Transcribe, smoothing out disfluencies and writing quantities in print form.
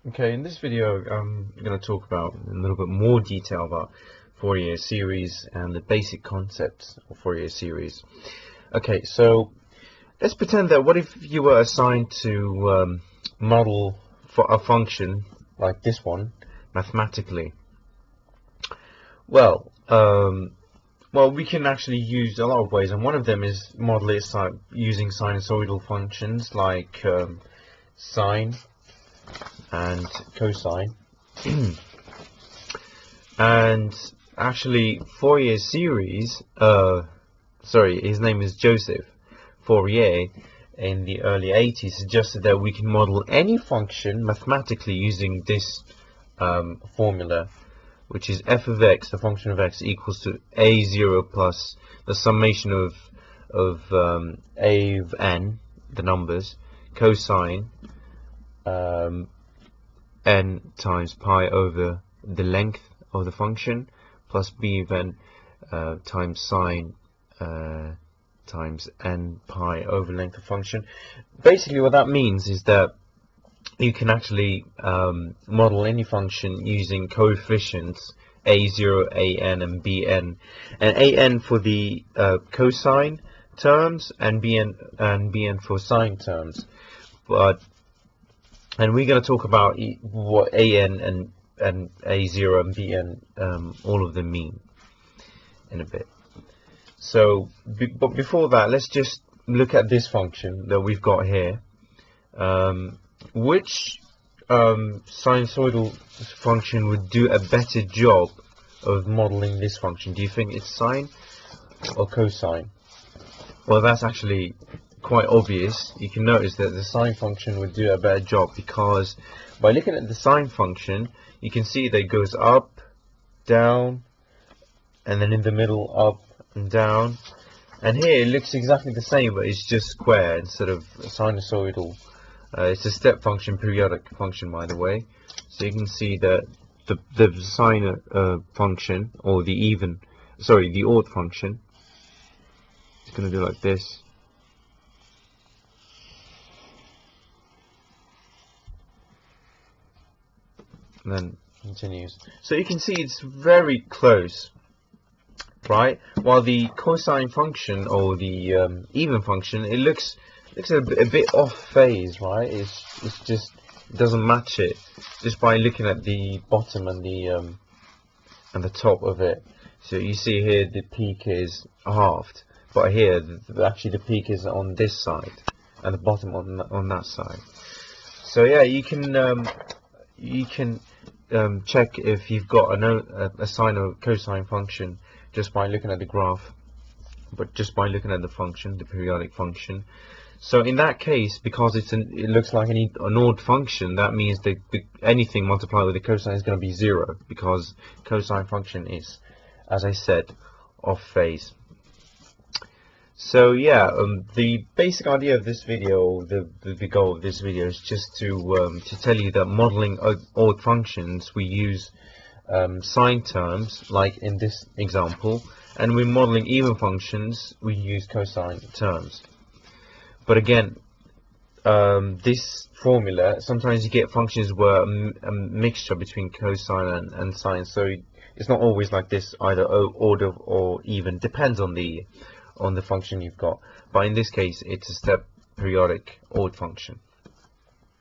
Okay, in this video I'm going to talk about a little bit more detail about Fourier series and the basic concepts of Fourier series. Okay, so let's pretend that what if you were assigned to model for a function like this one mathematically? Well, we can actually use a lot of ways, and one of them is model it using sinusoidal functions like sine and cosine. And actually Fourier series, sorry, his name is Joseph Fourier, in the early 80s suggested that we can model any function mathematically using this formula, which is f of x, the function of x, equals to a0 plus the summation of a of n, the numbers, cosine n times pi over the length of the function, plus b of n times sine times n pi over length of function. Basically what that means is that you can actually model any function using coefficients a0, an, and bn, and an for the cosine terms and bn for sine terms. And we're going to talk about what an and a0 and bn, all of them mean in a bit. So, but before that, let's just look at this function that we've got here. Which sinusoidal function would do a better job of modeling this function? Do you think it's sine or cosine? Well, that's actually quite obvious. You can notice that the sine function would do a better job, because by looking at the sine function you can see that it goes up, down, and then in the middle up and down, and here it looks exactly the same, but it's just square instead of sinusoidal. It's a step function, periodic function, by the way. So you can see that the sine function, or the odd function, is going to do like this. And then continues. So you can see it's very close, right? While the cosine function, or the even function, it looks a bit off phase, right? It's just, it doesn't match it just by looking at the bottom and the top of it. So you see here the peak is halved, but here actually the peak is on this side and the bottom on that side. So yeah, you can check if you've got a sine or cosine function just by looking at the graph, but just by looking at the function, the periodic function. So in that case, because it looks like an odd function, that means that anything multiplied with the cosine is going to be 0, because cosine function is, as I said, off phase. So yeah, the basic idea of this video, the goal of this video, is just to tell you that modeling odd functions, we use sine terms, like in this example, and when modeling even functions, we use cosine terms. But again, this formula, sometimes you get functions where a mixture between cosine and sine, so it's not always like this, either odd or even, depends on the function you've got. But in this case, it's a step periodic odd function.